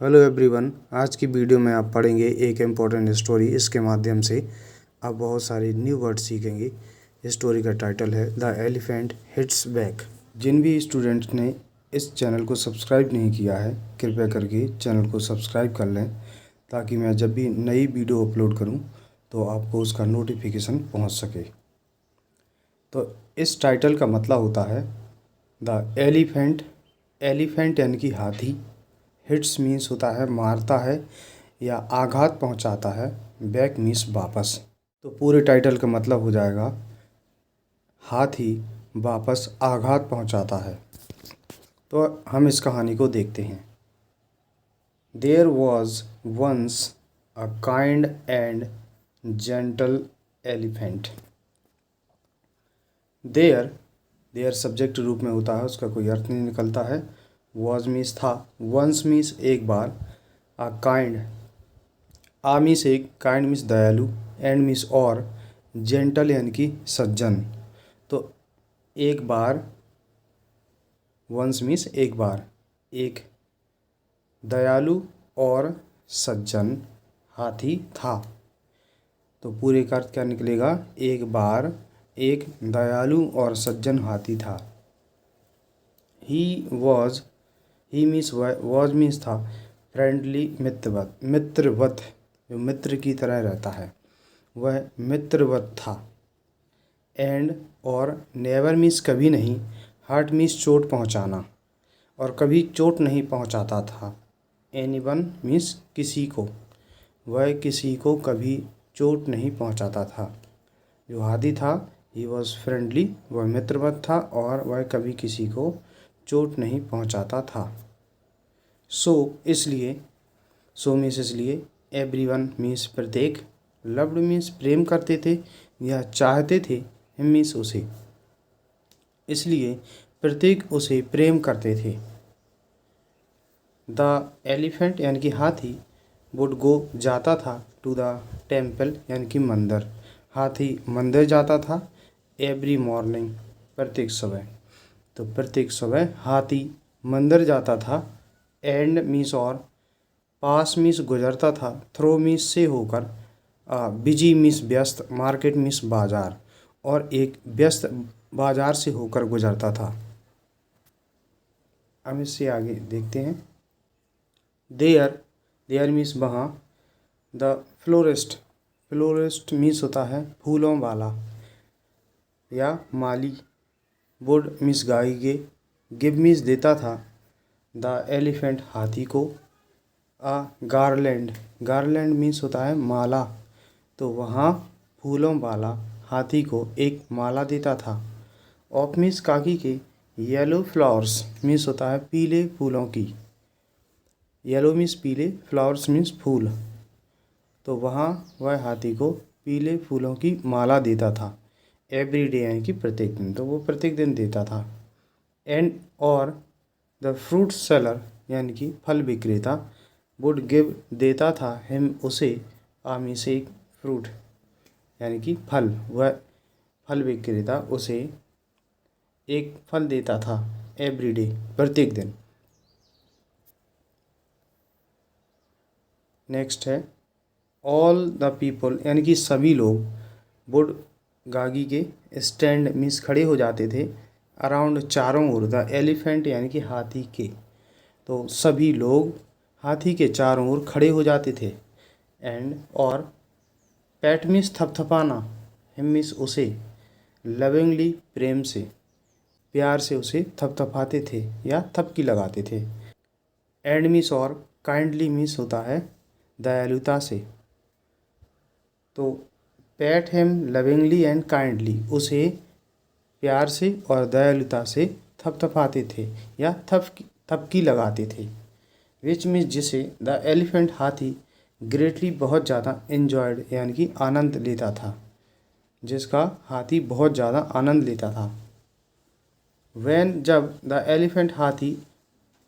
Hello everyone, आज की video में आप पढ़ेंगे एक इम्पोर्टेंट स्टोरी। इसके माध्यम से आप बहुत सारे न्यू वर्ड सीखेंगे। स्टोरी का टाइटल है द एलिफेंट हिट्स बैक। जिन भी स्टूडेंट्स ने इस चैनल को सब्सक्राइब नहीं किया है, कृपया करके चैनल को सब्सक्राइब कर लें, ताकि मैं जब भी नई वीडियो अपलोड करूं तो आपको उसका नोटिफिकेशन पहुंच सके। तो इस टाइटल का मतलब होता है द एलिफेंट। एलिफेंट यानी कि हाथी। हिट्स मीन्स होता है मारता है या आघात पहुंचाता है। बैक मीन्स वापस। तो पूरे टाइटल का मतलब हो जाएगा हाथी वापस आघात पहुंचाता है। तो हम इस कहानी को देखते हैं। There was once a kind and gentle elephant. There there subject रूप में होता है, उसका कोई अर्थ नहीं निकलता है। वॉज मीन्स था, वंस मीन्स एक बार, आ काइंड, आ मीन्स एक, काइंड मीन्स दयालु, एंड मीन्स और, जेंटल यानी कि सज्जन। तो एक बार, वंस मीन्स एक बार, एक दयालु और सज्जन हाथी था। तो पूरे का अर्थ क्या निकलेगा? एक बार एक दयालु और सज्जन हाथी था। He was, he means was means था, फ्रेंडली मित्रवत, जो मित्र की तरह रहता है वह मित्रवत था। एंड और, नेवर मीन्स कभी नहीं, हर्ट मीन्स चोट पहुंचाना, और कभी चोट नहीं पहुंचाता था। एनीवन मीन्स किसी को, वह किसी को कभी चोट नहीं पहुंचाता था। जो हाथी था, ही वॉज फ्रेंडली, वह मित्रवत था और वह कभी किसी को चोट नहीं पहुंचाता था। सो इसलिए, सो मीन्स इसलिए, एवरीवन मीन्स प्रत्येक, लव्ड मीन्स प्रेम करते थे या चाहते थे, हिम मीन्स उसे, इसलिए प्रत्येक उसे प्रेम करते थे। द एलिफेंट यानी कि हाथी, वुड गो जाता था, टू द टेम्पल यानी कि मंदिर, हाथी मंदिर जाता था। एवरी मॉर्निंग प्रत्येक सुबह, तो प्रत्येक सुबह हाथी मंदिर जाता था। एंड मीन्स और, पास मीन्स गुजरता था, थ्रो मीन्स से होकर, बिजी मीन्स व्यस्त, मार्केट मीन्स बाजार, और एक व्यस्त बाजार से होकर गुजरता था। अब इससे आगे देखते हैं। देयर, देयर मीन्स वहाँ। द फ्लोरिस्ट, फ्लोरिस्ट मीन्स होता है फूलों वाला या माली। वुड मीन्स गाएंगे, गिव मीन्स देता था, द एलिफेंट हाथी को, आ गारलैंड, गारलैंड मीन्स होता है माला, तो वहाँ फूलों वाला हाथी को एक माला देता था। ऑफ मीन्स काकी के, येलो फ्लावर्स मीन्स होता है पीले फूलों की, येलो मीन्स पीले, फ्लावर्स मीन्स फूल, तो वहाँ वह हाथी को पीले फूलों की माला देता था। एवरी डे यानी कि प्रत्येक दिन, तो वो प्रत्येक दिन देता था। एंड और, द फ्रूट सेलर यानी कि फल विक्रेता, वुड गिव देता था, हिम उसे, आमी से फ्रूट यानी कि फल, वह फल विक्रेता उसे एक फल देता था। एवरी डे प्रत्येक दिन। नेक्स्ट है ऑल द पीपल यानी कि सभी लोग, वुड गागी के, स्टैंड मीन्स खड़े हो जाते थे, अराउंड चारों ओर, द एलिफेंट यानी कि हाथी के, तो सभी लोग हाथी के चारों ओर खड़े हो जाते थे। एंड और, पैट मीन्स थपथपाना, हिम मीन्स उसे, लविंगली प्रेम से, प्यार से उसे थपथपाते थे या थपकी लगाते थे। एंड मीन्स और, काइंडली मीन्स होता है दयालुता से, तो PAT him lovingly and kindly, उसे प्यार से और दयालुता से थपथपाते थे या थपकी लगाते थे। विच मीन्स जिसे, द एलिफेंट हाथी, ग्रेटली बहुत ज़्यादा, इन्जॉयड यानी कि आनंद लेता था, जिसका हाथी बहुत ज़्यादा आनंद लेता था। वैन जब, द एलिफेंट हाथी,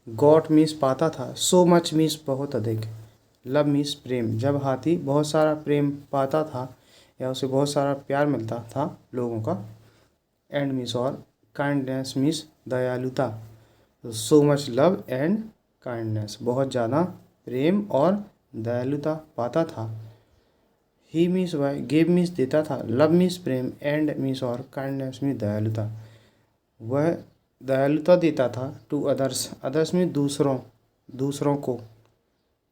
गॉट मीन्स पाता था, सो मच मीन्स बहुत अधिक, लव मीन्स प्रेम, जब हाथी बहुत सारा प्रेम पाता था या उसे बहुत सारा प्यार मिलता था लोगों का। एंड मीन्स और, काइंडनेस मीन्स दयालुता, so much love and kindness, बहुत ज़्यादा प्रेम और दयालुता पाता था। ही मीन्स वह, गिव मीन्स देता था, love means Prem, and means और, काइंडनेस मीन्स दयालुता। वह दयालुता देता था टू अदर्स, अदर्स में दूसरों, दूसरों को,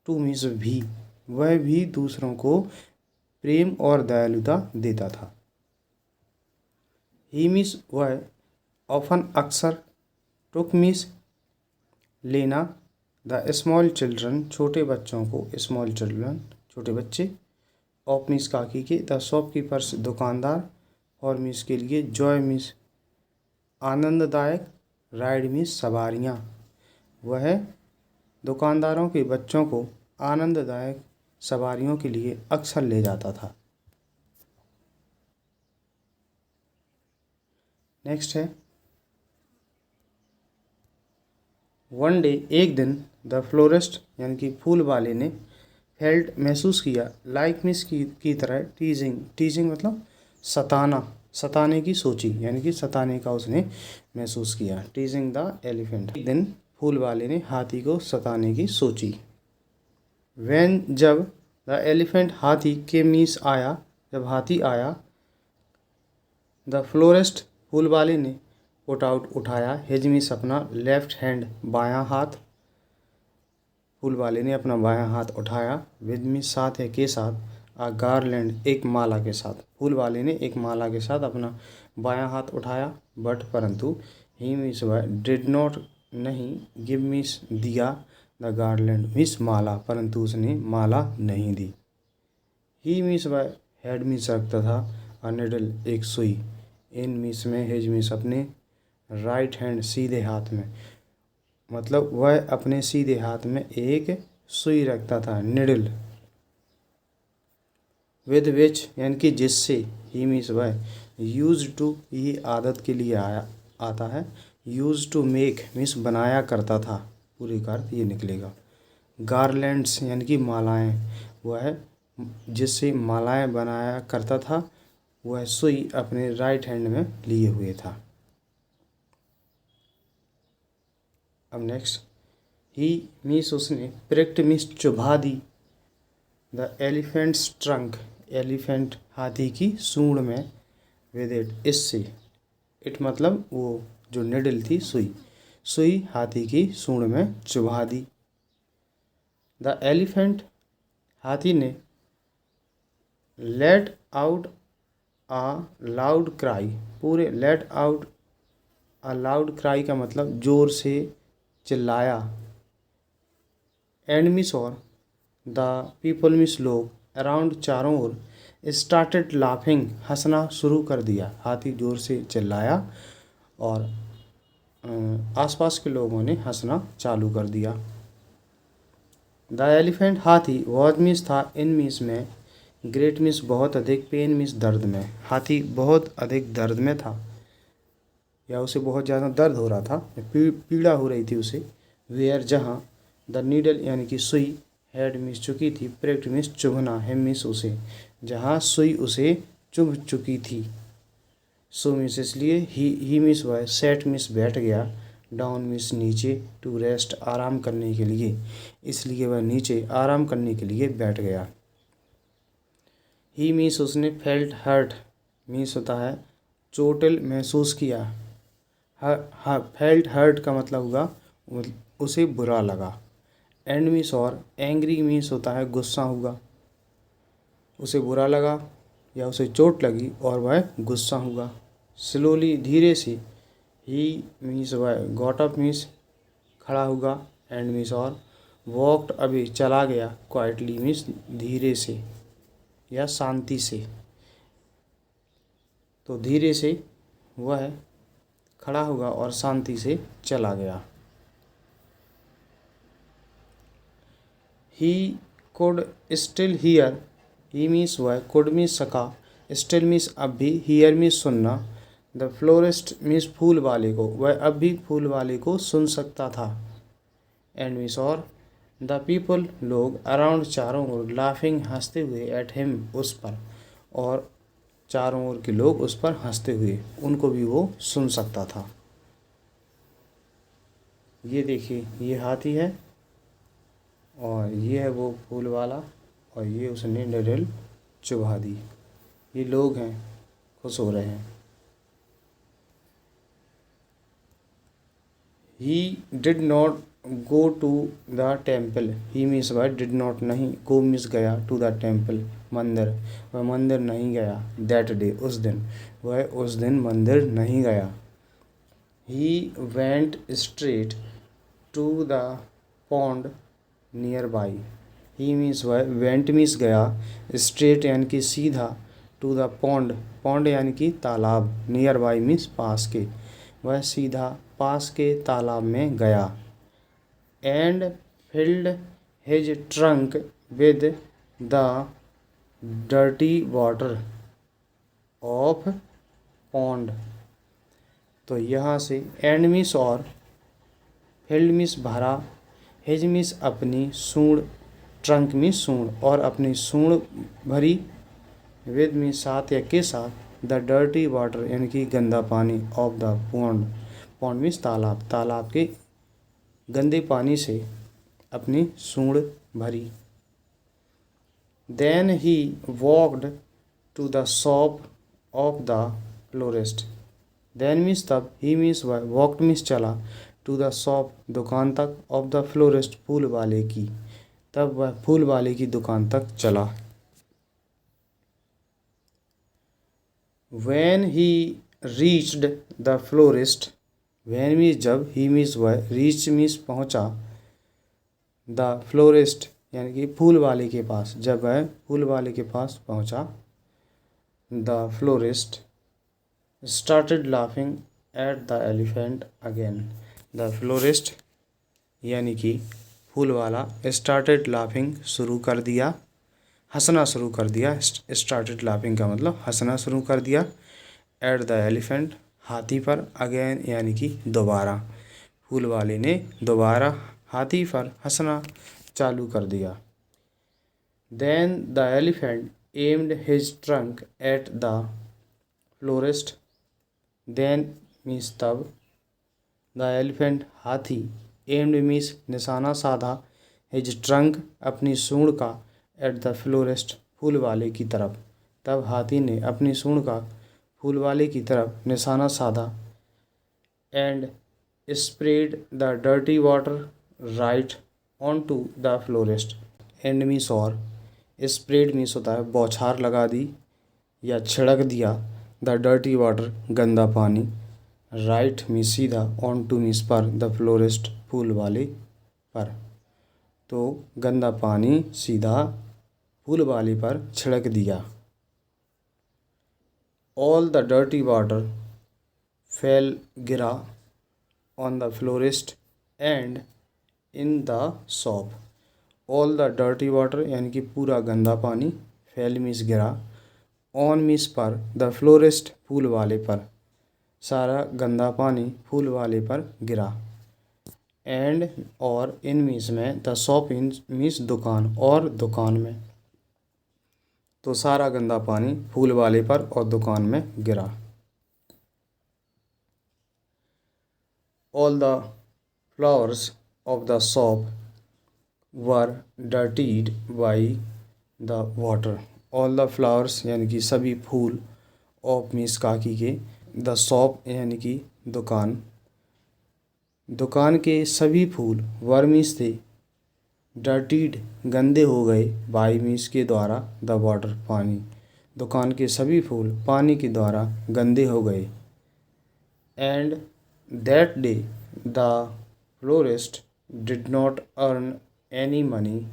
टू मीन्स भी, वह भी दूसरों को प्रेम और दयालुता देता था। ही मीन्स वह, ऑफन अक्सर, टुक मीन्स लेना, द स्मॉल चिल्ड्रन छोटे बच्चों को, स्मॉल चिल्ड्रन छोटे बच्चे, ऑफ मीन्स काकी के, द शॉपकीपर्स दुकानदार, और मीन्स के लिए, जॉय मीन्स आनंददायक, राइड मीन्स सवारियाँ। वह दुकानदारों के बच्चों को आनंददायक सवारियों के लिए अक्सर ले जाता था। नेक्स्ट है, वन डे एक दिन, द फ्लोरिस्ट यानी कि फूल वाले ने, फेल्ट महसूस किया, लाइक मिस की तरह, टीजिंग, टीजिंग मतलब सताना, सताने की सोची, यानी कि सताने का उसने महसूस किया, टीजिंग द एलिफेंट। एक दिन फूल वाले ने हाथी को सताने की सोची। वैन जब, द एलिफेंट हाथी के मीस आया, जब हाथी आया, द फ्लोरिस्ट फूल वाले ने, पुट आउट उठाया, हिज मीस अपना, लेफ्ट हैंड बायां हाथ, फूल वाले ने अपना बायां हाथ उठाया, विद मीस साथ है, के साथ, आ गारलैंड एक माला के साथ, फूल वाले ने एक माला के साथ अपना बायां हाथ उठाया, बट परंतु, ही मीस वह, डिड नॉट नहीं, गिव मीस दिया, द गारलैंड मीस माला, परंतु उसने माला नहीं दी। ही मीस वह, हैड मीस रखता था, अ निडल एक सुई, इन मीस में, हिज मीस अपने, राइट हैंड सीधे हाथ में, मतलब वह अपने सीधे हाथ में एक सुई रखता था, निडल। विद विच यानी कि जिससे, ही मीन्स वह, यूज टू ये आदत के लिए आया आता है, यूज टू मेक मीन्स बनाया करता था, पूरे का अर्थ ये निकलेगा। गारलैंड्स यानी कि मालाएं, वह जिससे मालाएं बनाया करता था, वह सुई अपने राइट हैंड में लिए हुए था। अब नेक्स्ट, ही मीन्स उसने, प्रिक्ट मीन्स चुभा दी, द एलिफेंट्स ट्रंक, एलिफेंट हाथी की सूंड में, विद इट इससे, इट मतलब वो जो निडल थी सुई, सुई हाथी की सूंड में चुभा दी। द एलिफेंट हाथी ने, लेट आउट आ लाउड क्राई, पूरे लेट आउट आ लाउड क्राई का मतलब जोर से चिल्लाया, एंड मिस और, द पीपल मिस लोग, अराउंड चारों ओर, स्टार्टेड लाफिंग हंसना शुरू कर दिया, हाथी जोर से चिल्लाया और आसपास के लोगों ने हंसना चालू कर दिया। द एलिफेंट हाथी, वॉज मिस था, इन मिस में, ग्रेट मिस बहुत अधिक, पेन मिस दर्द में, हाथी बहुत अधिक दर्द में था, या उसे बहुत ज़्यादा दर्द हो रहा था, पीड़ा हो रही थी उसे, वेयर जहाँ, द नीडल यानी कि सुई, हैड मिस चुकी थी, प्रिक्ट मिस चुभना, हेम मिस उसे, जहाँ सुई उसे चुभ चुकी थी, सो मिस इसलिए, ही मिस वह, सेट मिस बैठ गया, डाउन मिस नीचे, टू रेस्ट आराम करने के लिए, इसलिए वह नीचे आराम करने के लिए बैठ गया। ही मीस उसने, फेल्ट हर्ट मीस होता है चोटिल महसूस किया, फेल्ट हर्ट का मतलब हुआ उसे बुरा लगा, एंड मीस और, एंग्री मीस होता है गुस्सा हुआ, उसे बुरा लगा या उसे चोट लगी और वह गुस्सा हुआ। स्लोली धीरे से, ही मीस वह, गॉट अप मीस खड़ा हुआ, एंड मीस और, वॉकड अभी चला गया, क्वाइटली मीस धीरे से या शांति से, तो धीरे से वह खड़ा हुआ और शांति से चला गया। He could still here, he means वह, कुड मीन्स सका, स्टिल मीन्स अब भी, हियर मीन्स सुनना, द फ्लोरिस्ट मीन्स फूल वाले को, वह अब भी फूल वाले को सुन सकता था, एंड मीन्स और, द पीपल लोग, अराउंड चारों ओर, लाफिंग हंसते हुए, एट हिम उस पर, और चारों ओर के लोग उस पर हंसते हुए, उनको भी वो सुन सकता था। ये देखिए ये हाथी है और ये है वो फूल वाला, और ये उसने ड्रिल चुभा दी। ये लोग हैं, खुश हो रहे हैं। He did not go to the temple. He means why did not, नहीं, go means गया, to the temple मंदिर, वह मंदिर नहीं गया। that day उस दिन, वह उस दिन मंदिर नहीं गया। He went straight to the pond nearby. He means वह, went means गया, straight यानी कि सीधा, to the pond, pond यानी कि तालाब, nearby means पास के, वह सीधा पास के तालाब में गया। and filled his trunk with the dirty water of pond। तो यहाँ से and means और, filled means भरा, his means अपनी, सूंड, trunk means सूंड, और अपनी सूंड भरी, with means साथ या के साथ, the dirty water यानी कि गंदा पानी, of the pond, pond means तालाब, तालाब के गंदे पानी से अपनी सूंड भरी। Then he walked to the shop of the florist। Then means तब, he means वह, walked means चला, to the shop दुकान तक, of the florist फूल वाले की, तब वह फूल वाले की दुकान तक चला। When he reached the florist, when means जब, he means वह, reach means पहुँचा, the florist यानी कि फूल वाले के पास, जब वह फूल वाले के पास पहुँचा, the florist started laughing at the elephant again। the florist यानी कि फूल वाला, started laughing शुरू कर दिया, हंसना शुरू कर दिया। started laughing का मतलब हंसना शुरू कर दिया। at the elephant हाथी पर, again यानी कि दोबारा, फूल वाले ने दोबारा हाथी पर हंसना चालू कर दिया। then the elephant aimed his trunk at the florist। then means तब, the elephant हाथी, aimed means निशाना साधा, his trunk अपनी सूंड का, at the florist फूल वाले की तरफ, तब हाथी ने अपनी सूंड का फूल वाले की तरफ निशाना साधा। and sprayed the dirty water right onto the florist। and means और, sprayed means होता है बौछार लगा दी या छिड़क दिया, the dirty water गंदा पानी, right means सीधा, onto means पर, the florist फूल वाले पर, तो गंदा पानी सीधा फूल वाले पर छिड़क दिया। all the dirty water fell, गिरा, on the florist and in the shop। all the dirty water यानी कि पूरा गंदा पानी, fell means गिरा, on means पर, the florist फूल वाले पर, सारा गंदा पानी फूल वाले पर गिरा। and और in means में, the shop in means दुकान, और दुकान में, तो सारा गंदा पानी फूल वाले पर और दुकान में गिरा। all the flowers of the shop were dirtied by the water। all the flowers यानी कि सभी फूल, of means काकी के, the shop यानी कि दुकान, दुकान के सभी फूल, were means थे, dirtied गंदे हो गए, by means के द्वारा, the water पानी, दुकान के सभी फूल पानी के द्वारा गंदे हो गए। and that day the florist did not earn any money।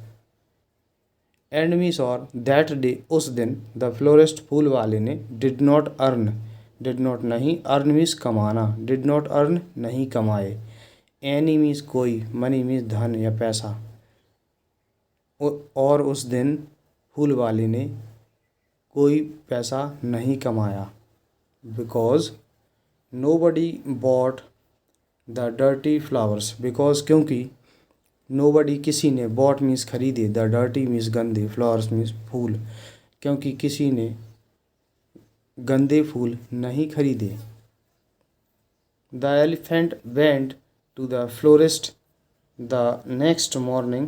and means और, that day उस दिन, the florist फूल वाले ने, did not earn, did not नहीं, earn means कमाना, did not earn नहीं कमाए, any means कोई, money means धन या पैसा, और उस दिन फूल वाले ने कोई पैसा नहीं कमाया। because nobody bought the dirty flowers। because क्योंकि nobody किसी ने, bought means खरीदे, the dirty means गंदे, flowers means फूल, क्योंकि किसी ने गंदे फूल नहीं खरीदे। the elephant went to the florist the next morning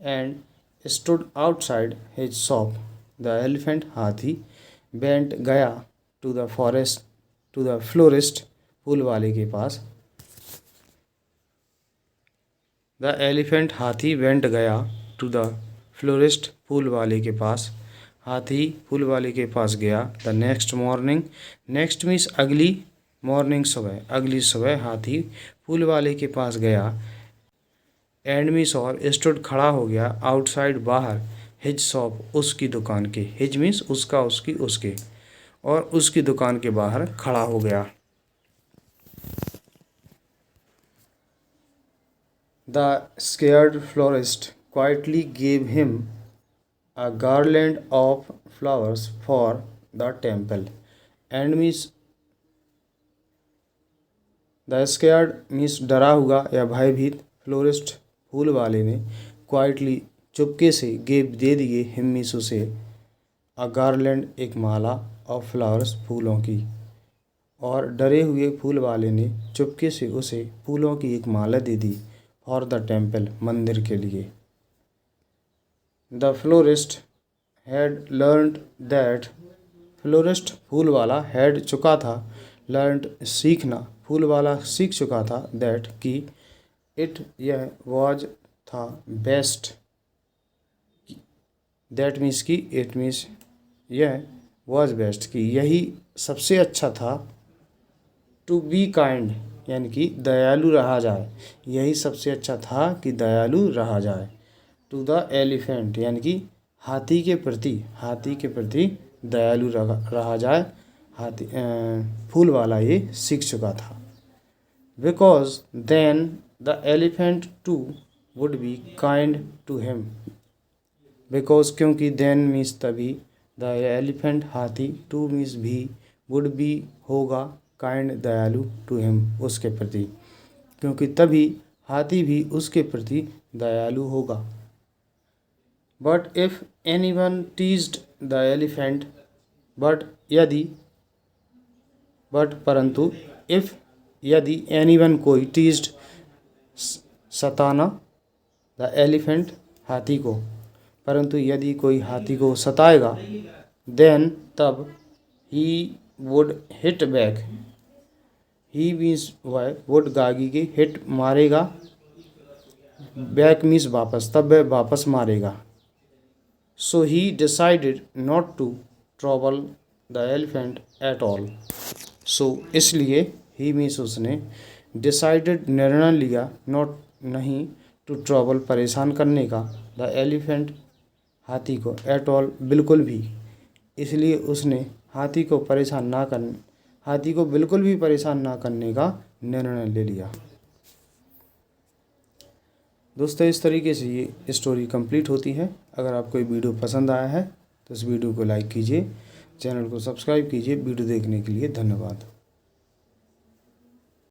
and stood outside his shop. The elephant हाथी went गया to the forest to the florist फूल वाले के पास. The elephant हाथी went गया to the florist फूल वाले के पास. हाथी फूल वाले के पास गया. The next morning, next means अगली, morning सुबह, अगली सुबह हाथी फूल वाले के पास गया. एंड मीन्स और स्टूड खड़ा हो गया. आउटसाइड बाहर. हिज शॉप उसकी दुकान के. हिज मीन्स उसका, उसकी, उसके, और उसकी दुकान के बाहर खड़ा हो गया. The scared florist quietly gave him a garland of flowers for the temple. And means the scared means डरा हुआ या भयभीत. फ्लोरिस्ट फूल वाले ने क्वाइटली चुपके से गिव दे दिए. हिम मीन्स उसे. अ गार्लैंड एक माला. ऑफ फ्लावर्स फूलों की. और डरे हुए फूल वाले ने चुपके से उसे फूलों की एक माला दे दी. फॉर द टेम्पल मंदिर के लिए. The florist had learned that. Florist फूल वाला हैड चुका था. लर्नड सीखना. फूल वाला सीख चुका था. दैट कि इट यह वाज था. बेस्ट दैट मीन्स कि इट मीन्स यह वाज बेस्ट कि यही सबसे अच्छा था. टू बी काइंड यानी कि दयालु रहा जाए. यही सबसे अच्छा था कि दयालु रहा जाए. टू द एलिफेंट यानी कि हाथी के प्रति. हाथी के प्रति दयालु रहा जाए. हाथी फूल वाला ये सीख चुका था. Because then the elephant too would be kind to him. Because क्योंकि देन मीन्स तभी. द एलिफेंट हाथी. टू मीन्स भी. वुड बी होगा. काइंड दयालु. टू हिम उसके प्रति. क्योंकि तभी हाथी भी उसके प्रति दयालु होगा. But if any one teased the elephant. But यदि. बट परंतु. इफ़ यदि. एनी वन कोई. Teased Satana. द एलिफेंट हाथी को. परंतु यदि कोई हाथी को सताएगा. देन तब. He would hit back. He means वह. वुड गागी के. हिट मारेगा. बैक मीन्स वापस. तब वह वापस मारेगा. So he decided not to trouble the elephant at all. So इसलिए. ही मीन्स उसने. डिसाइडेड निर्णय लिया. नॉट नहीं. टू ट्रबल परेशान करने का. द एलिफेंट हाथी को. एट ऑल बिल्कुल भी. इसलिए उसने हाथी को परेशान ना करने. हाथी को बिल्कुल भी परेशान ना करने का निर्णय ले लिया. दोस्तों इस तरीके से ये स्टोरी कंप्लीट होती है. अगर आपको ये वीडियो पसंद आया है तो इस वीडियो को लाइक कीजिए. चैनल को सब्सक्राइब कीजिए. वीडियो देखने के लिए धन्यवाद.